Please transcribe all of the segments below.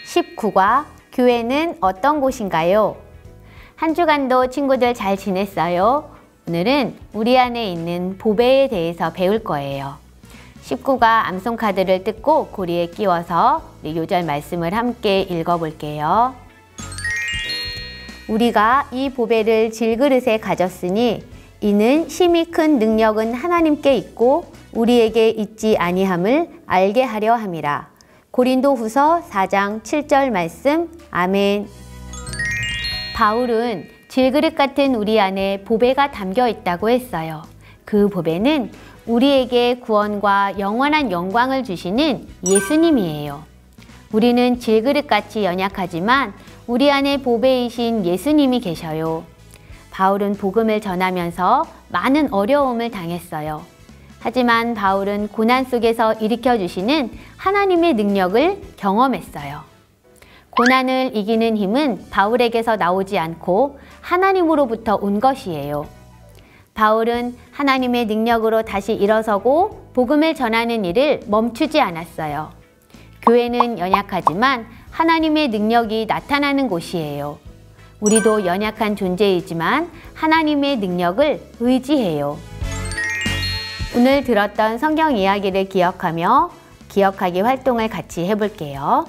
(19과) 교회는 어떤 곳인가요? 한 주간도 친구들 잘 지냈어요? 오늘은 우리 안에 있는 보배에 대해서 배울 거예요. 19가 암송 카드를 뜯고 고리에 끼워서 우리 요절 말씀을 함께 읽어볼게요. 우리가 이 보배를 질그릇에 가졌으니 이는 심히 큰 능력은 하나님께 있고 우리에게 있지 아니함을 알게 하려 함이라. 고린도후서 4장 7절 말씀. 아멘. 바울은 질그릇 같은 우리 안에 보배가 담겨 있다고 했어요. 그 보배는 우리에게 구원과 영원한 영광을 주시는 예수님이에요. 우리는 질그릇같이 연약하지만 우리 안에 보배이신 예수님이 계셔요. 바울은 복음을 전하면서 많은 어려움을 당했어요. 하지만 바울은 고난 속에서 일으켜주시는 하나님의 능력을 경험했어요. 고난을 이기는 힘은 바울에게서 나오지 않고 하나님으로부터 온 것이에요. 바울은 하나님의 능력으로 다시 일어서고 복음을 전하는 일을 멈추지 않았어요. 교회는 연약하지만 하나님의 능력이 나타나는 곳이에요. 우리도 연약한 존재이지만 하나님의 능력을 의지해요. 오늘 들었던 성경 이야기를 기억하며 기억하기 활동을 같이 해볼게요.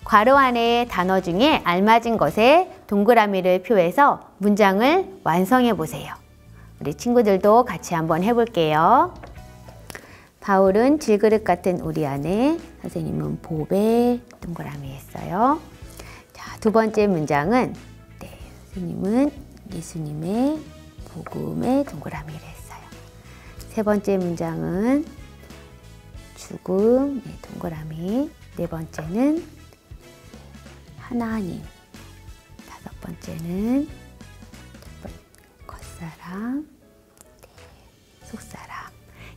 괄호 안에 단어 중에 알맞은 것에 동그라미를 표해서 문장을 완성해 보세요. 우리 친구들도 같이 한번 해볼게요. 바울은 질그릇 같은 우리 안에, 선생님은 보배, 동그라미 했어요. 자, 두 번째 문장은 선생님은 예수님의 복음의 동그라미를 했어요. 세 번째 문장은 죽음, 동그라미. 네 번째는 하나님. 다섯 번째는 겉사람, 속사람.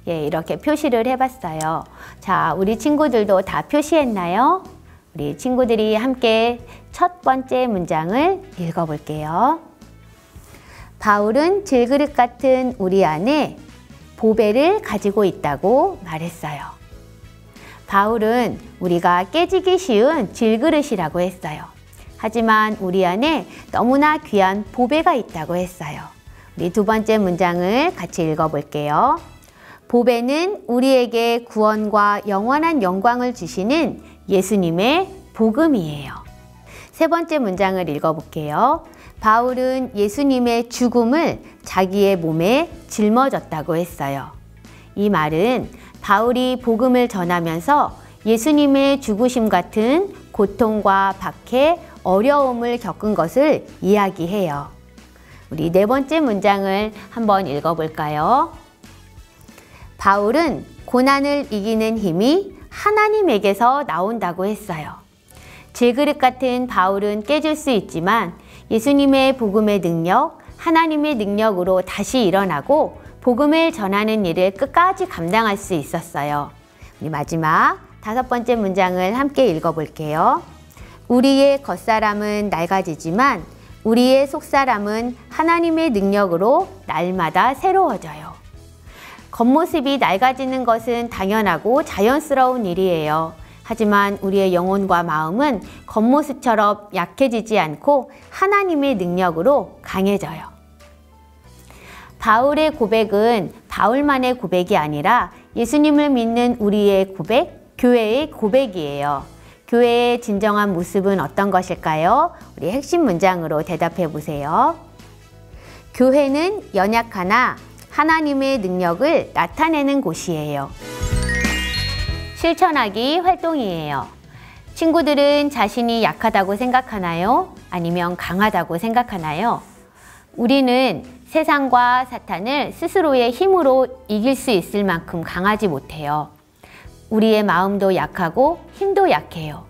이렇게 표시를 해봤어요. 자, 우리 친구들도 다 표시했나요? 우리 친구들이 함께 첫 번째 문장을 읽어볼게요. 바울은 질그릇 같은 우리 안에 보배를 가지고 있다고 말했어요. 바울은 우리가 깨지기 쉬운 질그릇이라고 했어요. 하지만 우리 안에 너무나 귀한 보배가 있다고 했어요. 우리 두 번째 문장을 같이 읽어볼게요. 보배는 우리에게 구원과 영원한 영광을 주시는 예수님의 복음이에요. 세 번째 문장을 읽어볼게요. 바울은 예수님의 죽음을 자기의 몸에 짊어졌다고 했어요. 이 말은 바울이 복음을 전하면서 예수님의 죽으심 같은 고통과 박해, 어려움을 겪은 것을 이야기해요. 우리 네 번째 문장을 한번 읽어볼까요? 바울은 고난을 이기는 힘이 하나님에게서 나온다고 했어요. 질그릇 같은 바울은 깨질 수 있지만 예수님의 복음의 능력, 하나님의 능력으로 다시 일어나고 복음을 전하는 일을 끝까지 감당할 수 있었어요. 우리 마지막 다섯 번째 문장을 함께 읽어볼게요. 우리의 겉사람은 낡아지지만 우리의 속사람은 하나님의 능력으로 날마다 새로워져요. 겉모습이 낡아지는 것은 당연하고 자연스러운 일이에요. 하지만 우리의 영혼과 마음은 겉모습처럼 약해지지 않고 하나님의 능력으로 강해져요. 바울의 고백은 바울만의 고백이 아니라 예수님을 믿는 우리의 고백, 교회의 고백이에요. 교회의 진정한 모습은 어떤 것일까요? 우리 핵심 문장으로 대답해 보세요. 교회는 연약하나 하나님의 능력을 나타내는 곳이에요. 실천하기 활동이에요. 친구들은 자신이 약하다고 생각하나요? 아니면 강하다고 생각하나요? 우리는 세상과 사탄을 스스로의 힘으로 이길 수 있을 만큼 강하지 못해요. 우리의 마음도 약하고 힘도 약해요.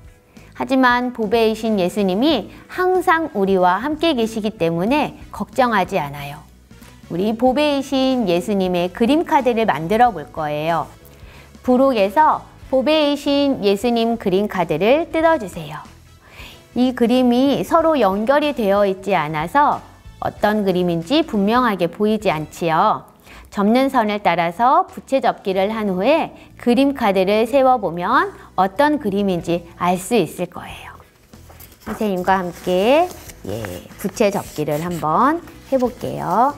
하지만 보배이신 예수님이 항상 우리와 함께 계시기 때문에 걱정하지 않아요. 우리 보배이신 예수님의 그림 카드를 만들어 볼 거예요. 부록에서 보배이신 예수님 그림 카드를 뜯어주세요. 이 그림이 서로 연결이 되어 있지 않아서 어떤 그림인지 분명하게 보이지 않지요. 접는 선을 따라서 부채 접기를 한 후에 그림 카드를 세워보면 어떤 그림인지 알 수 있을 거예요. 선생님과 함께 부채 접기를 한번 해볼게요.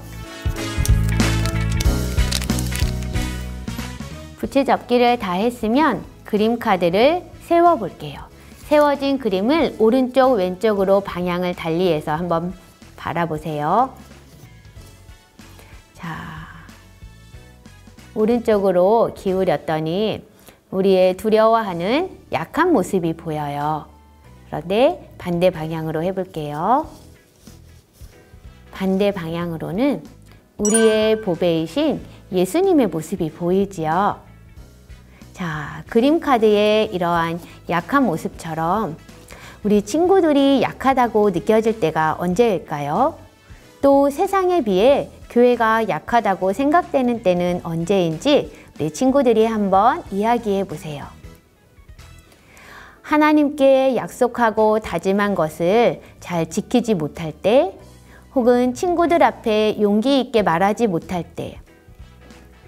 부채 접기를 다 했으면 그림 카드를 세워볼게요. 세워진 그림을 오른쪽 왼쪽으로 방향을 달리해서 한번 바라보세요. 자, 오른쪽으로 기울였더니 우리의 두려워하는 약한 모습이 보여요. 그런데 반대 방향으로 해볼게요. 반대 방향으로는 우리의 보배이신 예수님의 모습이 보이지요. 자, 그림 카드에 이러한 약한 모습처럼 우리 친구들이 약하다고 느껴질 때가 언제일까요? 또 세상에 비해 교회가 약하다고 생각되는 때는 언제인지 우리 친구들이 한번 이야기해 보세요. 하나님께 약속하고 다짐한 것을 잘 지키지 못할 때, 혹은 친구들 앞에 용기 있게 말하지 못할 때,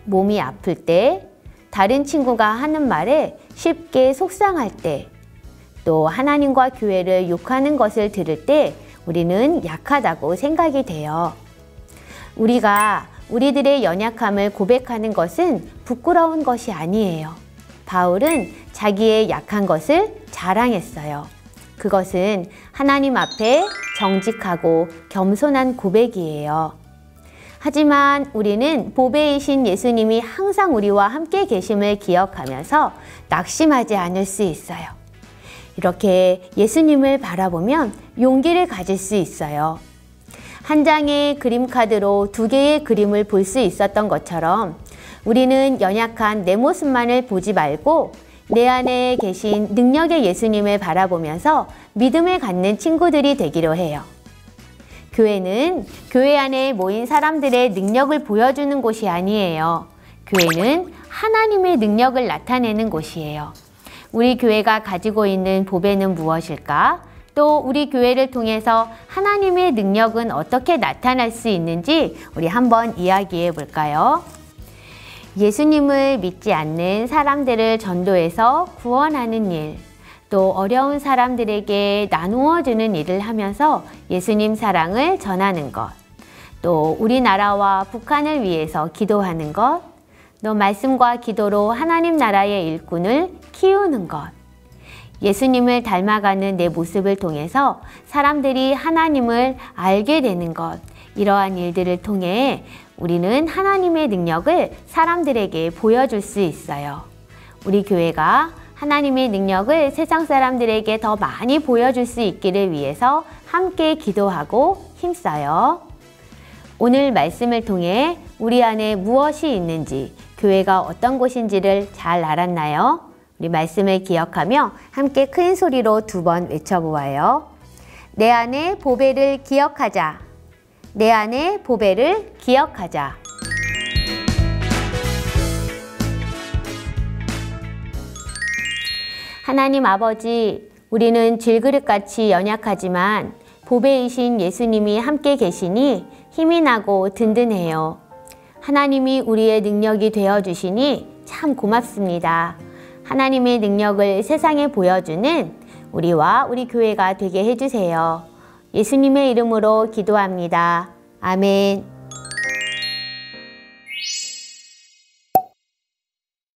몸이 아플 때, 다른 친구가 하는 말에 쉽게 속상할 때, 또 하나님과 교회를 욕하는 것을 들을 때 우리는 약하다고 생각이 돼요. 우리가 우리들의 연약함을 고백하는 것은 부끄러운 것이 아니에요. 바울은 자기의 약한 것을 자랑했어요. 그것은 하나님 앞에 정직하고 겸손한 고백이에요. 하지만 우리는 보배이신 예수님이 항상 우리와 함께 계심을 기억하면서 낙심하지 않을 수 있어요. 이렇게 예수님을 바라보면 용기를 가질 수 있어요. 한 장의 그림 카드로 두 개의 그림을 볼 수 있었던 것처럼 우리는 연약한 내 모습만을 보지 말고 내 안에 계신 능력의 예수님을 바라보면서 믿음을 갖는 친구들이 되기로 해요. 교회는 교회 안에 모인 사람들의 능력을 보여주는 곳이 아니에요. 교회는 하나님의 능력을 나타내는 곳이에요. 우리 교회가 가지고 있는 보배는 무엇일까? 또 우리 교회를 통해서 하나님의 능력은 어떻게 나타날 수 있는지 우리 한번 이야기해 볼까요? 예수님을 믿지 않는 사람들을 전도해서 구원하는 일, 또 어려운 사람들에게 나누어 주는 일을 하면서 예수님 사랑을 전하는 것, 또 우리나라와 북한을 위해서 기도하는 것, 또 말씀과 기도로 하나님 나라의 일꾼을 키우는 것, 예수님을 닮아가는 내 모습을 통해서 사람들이 하나님을 알게 되는 것, 이러한 일들을 통해 우리는 하나님의 능력을 사람들에게 보여줄 수 있어요. 우리 교회가 하나님의 능력을 세상 사람들에게 더 많이 보여줄 수 있기를 위해서 함께 기도하고 힘써요. 오늘 말씀을 통해 우리 안에 무엇이 있는지, 교회가 어떤 곳인지를 잘 알았나요? 우리 말씀을 기억하며 함께 큰 소리로 2번 외쳐보아요. 내 안에 보배를 기억하자. 내 안에 보배를 기억하자. 하나님 아버지, 우리는 질그릇같이 연약하지만 보배이신 예수님이 함께 계시니 힘이 나고 든든해요. 하나님이 우리의 능력이 되어주시니 참 고맙습니다. 하나님의 능력을 세상에 보여주는 우리와 우리 교회가 되게 해주세요. 예수님의 이름으로 기도합니다. 아멘.